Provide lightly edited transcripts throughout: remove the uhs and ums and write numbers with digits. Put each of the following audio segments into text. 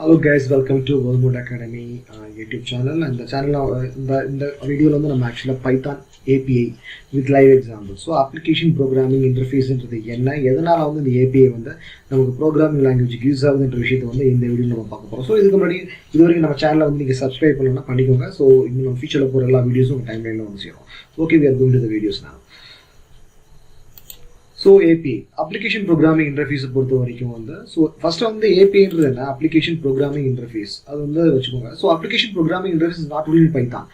Hello guys, welcome to Worldmode Academy YouTube channel. And the channel in the video we actually Python API with live examples. So application programming interface into the enna edanaala the API வந்து நமக்கு programming language use ஆகுதுன்ற விஷயத்தை வந்து இந்த வீடியோல நம்ம பார்க்க போறோம். So இதுக்கு முன்னாடி இதுவரைக்கும் நம்ம சேனலை வந்து நீங்க subscribe பண்ணலனா பண்ணிக்கோங்க. So இன்னும் நம்ம ஃபியூச்சர்ல போற எல்லா வீடியோஸும் உங்க டைம்லைன்ல வந்து சேரும். Okay, we are going to the videos now. So API application programming interface பொறுத்த வரைக்கும் வந்து so first வந்து API ன்றது என்ன application programming interface அது வந்து வெச்சுக்கோங்க. So application programming interface is not only in Python.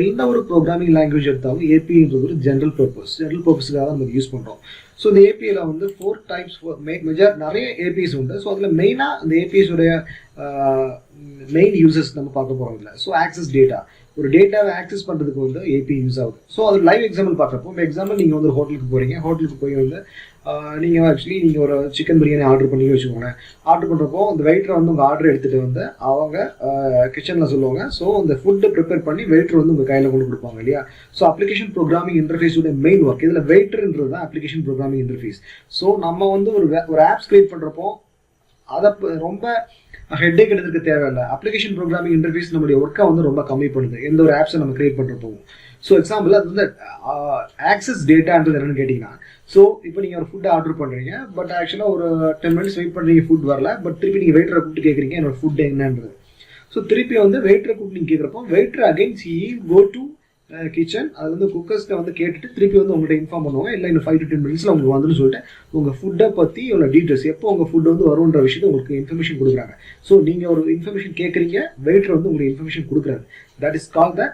எந்த ஒரு programming language எடுத்தாலும் API ன்றது ஒரு general purposeக்காக நம்ம யூஸ் பண்றோம். So இந்த API ல வந்து 4 types major நிறைய APIs உண்டு. So அதுல மெயினா அந்த APIs உடைய main uses நம்ம பார்க்க போறோம் இல்ல. So access data ஒரு டேட்டாவை ஆக்சஸ் பண்றதுக்கு வந்து API யூஸ் ஆகுது. ஸோ அது லைவ் எக்ஸாம்பிள் பார்க்குறப்போ எக்ஸாம்பிள் நீங்கள் வந்து ஒரு ஹோட்டலுக்கு போறீங்க. ஹோட்டலுக்கு போய் வந்து நீங்கள் ஆக்சுவலி நீங்கள் ஒரு சிக்கன் பிரியாணி ஆர்டர் பண்ணி வச்சுக்கோங்களேன். ஆர்டர் பண்ணுறப்போ அந்த வெயிட்டரை வந்து உங்கள் ஆர்டர் எடுத்துகிட்டு வந்து அவங்க கிச்சனில் சொல்லுவாங்க. ஸோ அந்த ஃபுட்டை ப்ரிப்பேர் பண்ணி வெயிட்டர் வந்து உங்கள் கையில் கொண்டு கொடுப்பாங்க இல்லையா. ஸோ அப்ளிகேஷன் ப்ரோக்ராமிங் இன்டர்ஃபேஸோட மெயின் ஒர்க் இதில் வெயிட்டர்ன்றது தான் அப்ளிகேஷன் ப்ரோக்ராமிங் இன்டர்ஃபேஸ். ஸோ நம்ம வந்து ஒரு ஆப்ஸ் கிரியேட் பண்ணுறப்போ அதை ரொம்ப ஹெட்டேக் எடுத்துக்க தேவையில்லை. அப்ளிகேஷன் ப்ரோக்ராமிங் இன்டர்ஃபேஸ் நம்மளுடைய ஒர்க்கை வந்து ரொம்ப கம்மி பண்ணுது எந்த ஒரு ஆப்ஸை நம்ம கிரியேட் பண்ணுறப்போ. ஸோ எக்ஸாம்பிள் அது வந்து ஆக்சஸ் டேட்டான்றது என்னன்னு கேட்டிங்கன்னா, ஸோ இப்போ நீங்கள் ஒரு ஃபுட்டை ஆர்டர் பண்ணுறீங்க. பட் ஆக்சுவலாக ஒரு 10 minutes வெயிட் பண்ணுறீங்க, ஃபுட் வரல. பட் திருப்பி நீங்கள் வெயிட்டரை கூப்பிட்டு கேட்குறீங்க என்னோட ஃபுட் என்னன்றது. ஸோ திருப்பி வந்து வெயிட்டரை கூப்பிட்டு நீங்கள் கேட்குறப்போ waiter again go to kitchen அது வந்து குக்கர்ஸ்ட்டை வந்து கேட்டுட்டு திருப்பி வந்து உங்கள்கிட்ட இன்ஃபார்ம் பண்ணுவாங்க. இல்லை இன்னும் 5 to 10 minutes உங்களுக்கு வந்துன்னு சொல்லிட்டு உங்கள் ஃபுட்டை பற்றி உள்ள டீட்டெயில்ஸ் எப்போ உங்கள் ஃபுட் வந்து வரும்ன்ற விஷயத்தை உங்களுக்கு இன்ஃபர்மேஷன் கொடுக்குறாங்க. ஸோ நீங்கள் ஒரு இன்ஃபர்மேஷன் கேட்குறீங்க, வெயிட்டர் வந்து உங்களுக்கு இன்ஃபர்மேஷன் கொடுக்குறாரு. That is call the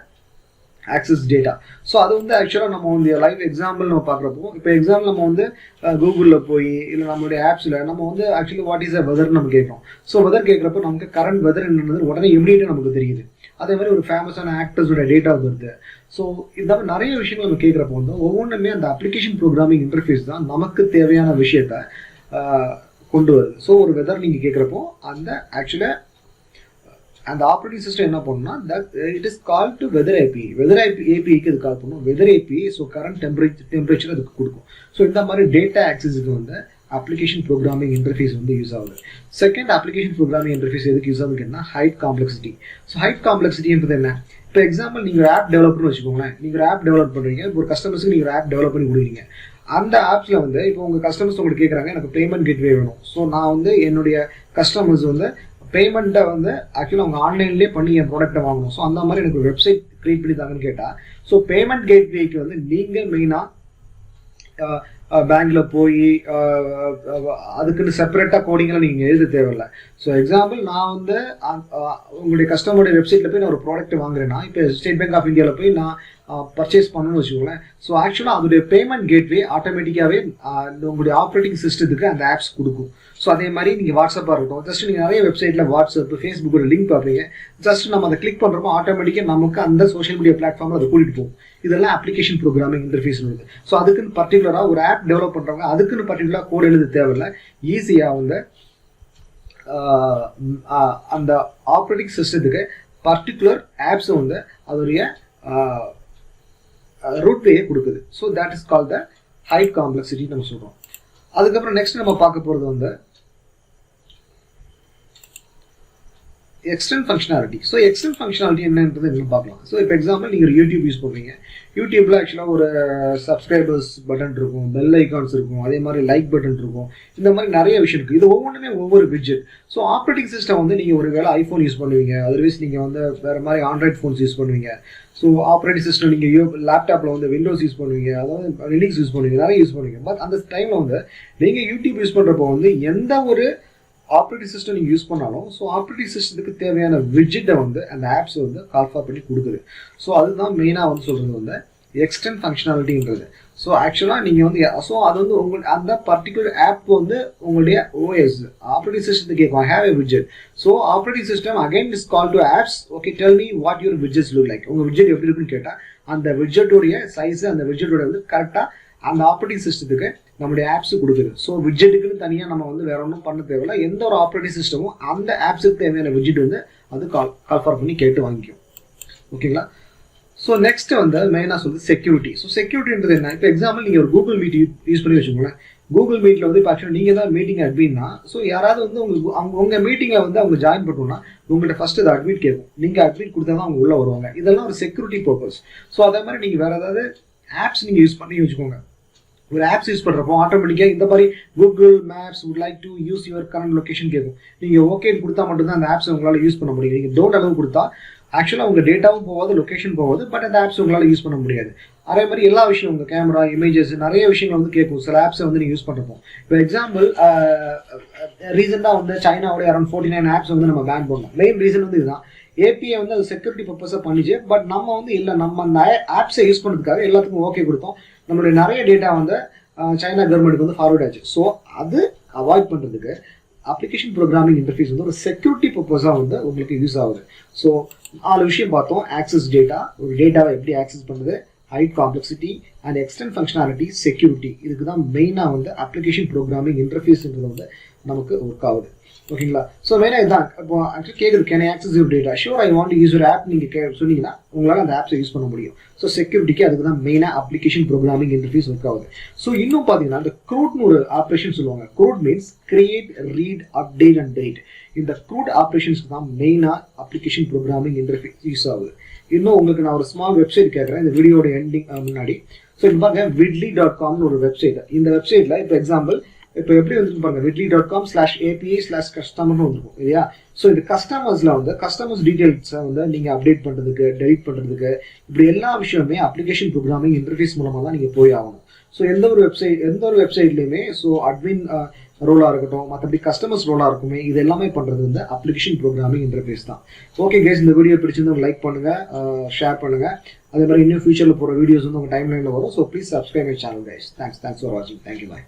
access data. So அது வந்து ஆக்சுவலாக நம்ம வந்து லைவ் எக்ஸாம்பிள் நம்ம பார்க்குறப்போ இப்போ எக்ஸாம்பிள் நம்ம வந்து கூகுளில் போய் இல்லை நம்மளுடைய ஆப்ஸில் நம்ம வந்து actually what is a weather நம்ம கேட்குறோம். ஸோ வெதர் கேட்குறப்போ நமக்கு கரண்ட் வெதர் என்னது உடனே இமீடியட்டாக நமக்கு தெரியுது. அதே மாதிரி ஒரு ஃபேமஸான ஆக்டர்ஸோட டேட்டா வருது. ஸோ இந்த மாதிரி நிறைய விஷயங்கள் நம்ம கேட்குறப்போ வந்து ஒவ்வொன்றுமே அந்த அப்ளிகேஷன் ப்ரோக்ராமிங் இன்டர்ஃபேஸ் தான் நமக்கு தேவையான விஷயத்த கொண்டு வருது. ஸோ ஒரு வெதர் நீங்கள் கேட்குறப்போ அந்த ஆக்சுவலாக அந்த ஆப்ரேட்டிங் சிஸ்டம் என்ன பண்ணணும்னா it is call to weather API. Weather ஏபிஐக்கு இது கால் பண்ணும். Weather API so current temperature அதுக்கு கொடுக்கும். ஸோ இந்த மாதிரி டேட்டா ஆக்சஸுக்கு வந்து அப்ளிகேஷன் ப்ரோக்ராமிங் இன்டர்ஃபேஸ் வந்து யூஸ் ஆகுது. செகண்ட் அப்ளிகேஷன் ப்ரோக்ராமிங் இன்டர்ஃபேஸ் எதுக்கு யூஸ் ஆகுதுன்னா ஹைட் காம்ப்ளெக்சிட்டி. ஸோ ஹைட் காம்ப்ளெக்சிட்டின்றது என்ன? இப்போ எக்ஸாம்பிள் நீங்கள் ஒரு ஆப் டெவலப்னு வச்சுக்கோங்களேன். நீங்கள் ஒரு ஆப் டெவலப் பண்ணுறீங்க, ஒரு கஸ்டமர்ஸுக்கு நீங்கள் ஒரு ஆப் டெவலப் பண்ணி கொடுக்குறீங்க. அந்த ஆப்ஸில் வந்து இப்போ உங்கள் கஸ்டமர்ஸ் உங்களுக்கு கேட்குறாங்க எனக்கு பேமெண்ட் கேட்வே வேணும். ஸோ நான் வந்து என்னுடைய கஸ்டமர்ஸ் வந்து பேமெண்ட்டை வந்து ஆக்சுவலாக அவங்க ஆன்லைன்லேயே பண்ணி என் ப்ராடக்ட்டை வாங்கணும். ஸோ அந்த மாதிரி எனக்கு ஒரு வெப்சைட் க்ரியேட் பண்ணி தாங்கன்னு கேட்டால் ஸோ பேமெண்ட் கேட்வேக்கு வந்து நீங்கள் மெயினாக பேங்க்ல போய் அதுக்குன்னு செப்பரேட்டாக கோடிங்கெல்லாம் நீங்கள் எழுத தேவையில்லை. ஸோ எக்ஸாம்பிள் நான் வந்து உங்களுடைய கஸ்டமருடைய வெப்சைட்டில் போய் நான் ஒரு ப்ராடக்ட் வாங்குறேன்னா இப்போ ஸ்டேட் பேங்க் ஆஃப் இந்தியாவில் போய் நான் பர்ச்சேஸ் பண்ணணும்னு வச்சுக்கோங்களேன். ஸோ ஆக்சுவலாக அதோடைய பேமெண்ட் கேட்வே ஆட்டோமேட்டிக்காகவே உங்களுடைய ஆப்ரேட்டிங் சிஸ்டத்துக்கு அந்த ஆப்ஸ் கொடுக்கும். ஸோ அதே மாதிரி நீங்கள் வாட்ஸ்அப்பாக இருக்கட்டும், ஜஸ்ட் நீங்கள் நிறைய வெப்சைட்டில் வாட்ஸ்அப் ஃபேஸ்புக் ஒரு லிங்க் பார்ப்பீங்க. ஜஸ்ட் நம்ம அதை கிளிக் பண்ணுறப்போ ஆட்டோமேட்டிக்காக நமக்கு அந்த சோஷியல் மீடியா பிளாட்ஃபார்மில் அதை கூட்டிகிட்டு போகும். இதெல்லாம் அப்ளிகேஷன் ப்ரோக்ராமிங் இன்டர்ஃபேஸ் இருக்குது. ஸோ அதுக்குன்னு பர்டிகுலராக ஒரு ஆப் டெவலப் பண்ணுறவங்க அதுக்குன்னு பர்டிகுலராக கோட் எழுத தேவையில்லை. ஈஸியாக வந்து அந்த ஆப்ரேட்டிங் சிஸ்டத்துக்கு பர்டிகுலர் ஆப்ஸை வந்து அதோடைய ரூட்வேயே கொடுக்குது. So that is call the high complexity நம்ம சொல்கிறோம். அதுக்கப்புறம் நெக்ஸ்ட் நம்ம பார்க்க போகிறது வந்து external functionality. So external functionality என்னன்றது என்ன பார்க்கலாம். ஸோ இப்போ எக்ஸாம்பிள் நீங்கள் ஒரு யூடியூப் யூஸ் பண்ணுறீங்க. யூடியூப்பில் ஆக்சுவலாக ஒரு சப்ஸ்கிரைபர்ஸ் பட்டன் இருக்கும், பெல் ஐக்கான்ஸ் இருக்கும், அதே மாதிரி லைக் பட்டன் இருக்கும். இந்த மாதிரி நிறைய விஷயம் இருக்குது. இது ஒவ்வொன்றுமே ஒவ்வொரு விட்ஜெட். ஸோ ஆப்ரேட்டிங் சிஸ்டம் வந்து நீங்கள் ஒரு வேளை ஐஃபோன் யூஸ் பண்ணுவீங்க, அதர்வைஸ் நீங்கள் வந்து வேறு மாதிரி ஆண்ட்ராய்ட் ஃபோன்ஸ் யூஸ் பண்ணுவீங்க. ஸோ ஆப்ரேட்டிங் சிஸ்டம் நீங்கள் லேப்டாப்பில் வந்து விண்டோஸ் யூஸ் பண்ணுவீங்க, அதாவது லினக்ஸ் யூஸ் பண்ணுவீங்க, நிறைய யூஸ் பண்ணுவீங்க. பட் அந்த டைமில் வந்து நீங்கள் யூடியூப் யூஸ் பண்ணுறப்போ வந்து எந்த ஒரு ஆப்ரேட்டிங் சிஸ்டம் நீங்கள் யூஸ் பண்ணாலும் ஸோ ஆப்ரேட்டிங் சிஸ்டத்துக்கு தேவையான விட்ஜெட்டை வந்து அந்த ஆப்ஸ் வந்து கால்ஃபார் பண்ணி கொடுக்குது. ஸோ அதுதான் மெயினாக வந்து சொல்கிறது வந்து எக்ஸ்டெண்ட் ஃபங்க்ஷனாலிட்டின்றது. ஸோ ஆக்சுவலாக நீங்கள் வந்து ஸோ அது வந்து உங்களுக்கு அந்த பர்டிகுலர் ஆப் வந்து உங்களுடைய ஓஎஸ் ஆப்ரேட்டிங் சிஸ்டத்துக்கு கேட்கும் have a widget. So operating system again is call to apps. Okay, tell me what your widgets look like. உங்கள் விட்ஜெட் எப்படி இருக்குன்னு கேட்டால் அந்த விட்ஜெட்டோடைய சைஸு அந்த விட்ஜெட்டோட வந்து கரெக்டாக அந்த ஆப்ரேட்டிங் சிஸ்டத்துக்கு நம்மளுடைய ஆப்ஸ் கொடுக்குது. ஸோ விட்ஜெட்டுக்குன்னு தனியாக நம்ம வந்து வேற ஒன்றும் பண்ண தேவையில்லை. எந்த ஒரு ஆப்ரேட்டிங் சிஸ்டமும் அந்த ஆப்ஸுக்கு தேவையான விட்ஜெட் வந்து அது கால்ஃபார் பண்ணி கேட்டு வாங்கிக்கும். ஓகேங்களா. ஸோ நெக்ஸ்ட் வந்து மெயினாக சொல்லுது செக்யூரிட்டி. ஸோ செக்யூரிட்டின்றது என்ன? இப்போ எக்ஸாம்பிள் நீங்கள் ஒரு கூகுள் மீட் யூஸ் பண்ணி வச்சுக்கோங்களேன். கூகுள் மீட்ல வந்து இப்போ ஆக்சுவலாக நீங்கள் தான் மீட்டிங் அட்மின்னா, ஸோ யாராவது வந்து உங்கள் மீட்டிங்கில் வந்து அவங்க ஜாயின் பண்ணணும்னா உங்கள்கிட்ட ஃபர்ஸ்ட் அதை அட்மிட் கேட்கும். நீங்கள் அட்மிட் கொடுத்தா தான் அவங்க உள்ளே வருவாங்க. இதெல்லாம் ஒரு செக்யூரிட்டி பர்பஸ். ஸோ அதே மாதிரி நீங்கள் வேறு ஏதாவது ஆப்ஸ் நீங்கள் யூஸ் பண்ணி வச்சுக்கோங்க. ஒரு ஆப்ஸ் யூஸ் பண்ணுறப்போ ஆட்டோமேட்டிக்காக இந்த மாதிரி Google Maps would like to use your current location கேட்கும். நீங்கள் ஓகேன்னு கொடுத்தா மட்டும்தான் அந்த ஆப்ஸ் உங்களால் யூஸ் பண்ண முடியும். நீங்கள் டோன்ட் அளவு கொடுத்தா ஆக்சுவலாக உங்கள் டேட்டாவும் போகாது, லொக்கேஷன் போகாது, பட் அந்த ஆப்ஸ் உங்களால் யூஸ் பண்ண முடியாது. அதே மாதிரி எல்லா விஷயம் உங்கள் கேமரா, இமேஜஸ், நிறைய விஷயங்கள் வந்து கேட்கும் சில ஆப்ஸை வந்து நீங்கள் யூஸ் பண்ணுறப்போ. இப்போ எக்ஸாம்பிள் ரீசெண்டாக வந்து சைனாவோட அரௌண்ட் 49 ஆப்ஸ் வந்து நம்ம பேன் பண்ணோம். மெயின் ரீசன் வந்து இதுதான். ஏபிஐ வந்து அது செக்யூரிட்டி பர்பஸாக பண்ணிச்சு, பட் நம்ம வந்து இல்லை, நம்ம அந்த ஆப்ஸை யூஸ் பண்ணுறதுக்காக எல்லாத்துக்கும் ஓகே கொடுத்தோம். நம்மளுடைய நிறைய டேட்டா வந்து சைனா கவர்மெண்ட்டுக்கு வந்து ஃபார்வர்ட் ஆச்சு. ஸோ அது அவாய்ட் பண்ணுறதுக்கு அப்ளிகேஷன் ப்ரோக்ராமிங் இன்டர்ஃபேஸ் வந்து ஒரு செக்யூரிட்டி பர்பஸாக வந்து உங்களுக்கு யூஸ் ஆகுது. ஸோ 4 விஷயம் பார்த்தோம். ஆக்சஸ் டேட்டா, ஒரு டேட்டாவை எப்படி ஆக்சஸ் பண்ணுறது, hide complexity and extend functionality, security. இதுக்கு தான் மெயினாக வந்து அப்ளிகேஷன் ப்ரோக்ராமிங் இன்டர்ஃபேஸ்ன்றது வந்து நமக்கு ஒர்க் ஆகுது. ஓகேங்களா? ஸோ மெயினாக இதுதான். இப்போ ஆக்சுவலி கேட்குது, can I access your data? Sure, I want use your app. நீங்கள் சொன்னீங்கன்னா உங்களால் அந்த ஆப்ஸை யூஸ் பண்ண முடியும். ஸோ செக்யூரிட்டிக்கு அதுக்கு தான் மெயினாக அப்ளிகேஷன் ப்ரோக்ராமிங் இன்டர்ஃபேஸ் ஒர்க் ஆகுது. ஸோ இன்னும் பார்த்தீங்கன்னா இந்த க்ரூட்னு ஒரு ஆப்ரேஷன் சொல்லுவாங்க. CRUD means create, read, update and டேட். இந்த க்ரூட் ஆப்ரேஷன்ஸ்க்கு தான் மெயினாக அப்ளிகேஷன் ப்ரோக்ராமிங் இன்டர்ஃபேஸ் யூஸ் ஆகுது. இன்னும் உங்களுக்கு நான் ஒரு ஸ்மால் வெப்சைட் கேட்குறேன் இந்த வீடியோட எண்டிங் முன்னாடி. ஸோ இப்போ பாருங்க, widly.comனு ஒரு வெப்சைட். இந்த வெப்சைட்டில் இப்போ எக்ஸாம்பிள் இப்போ எப்படி வந்து பாருங்க, widly.com/API/customer வந்துருக்கும் இல்லையா? ஸோ இந்த கஸ்டமர்ஸ்ல வந்து கஸ்டமர்ஸ் டீடைல்ஸை வந்து நீங்க அப்டேட் பண்றதுக்கு, டெலிட் பண்றதுக்கு, இப்படி எல்லா விஷயமே அப்ளிகேஷன் ப்ரோக்ராமிங் இன்டர்ஃபேஸ் மூலமா தான் நீங்க போய் ஆகணும். ஸோ எந்த ஒரு வெப்சைட்லையுமே ஸோ அட்மின் ரோலா இருக்கட்டும், மற்றபடி கஸ்டமர்ஸ் ரோலா இருக்குமே, இது எல்லாமே பண்றது வந்து அப்ளிகேஷன் ப்ரோக்ராமிங் இன்டர்ஃபேஸ் தான். ஓகே கைஸ், இந்த வீடியோ பிடிச்சிருந்து லைக் பண்ணுங்க, ஷேர் பண்ணுங்க. அதே மாதிரி இன்னும் ஃபியூச்சர்ல போற வீடியோஸ் வந்து உங்க டைம் லைன்ல வரும். So please subscribe my channel guys. Thanks for வாட்சிங். தேங்க்யூ, பாய்.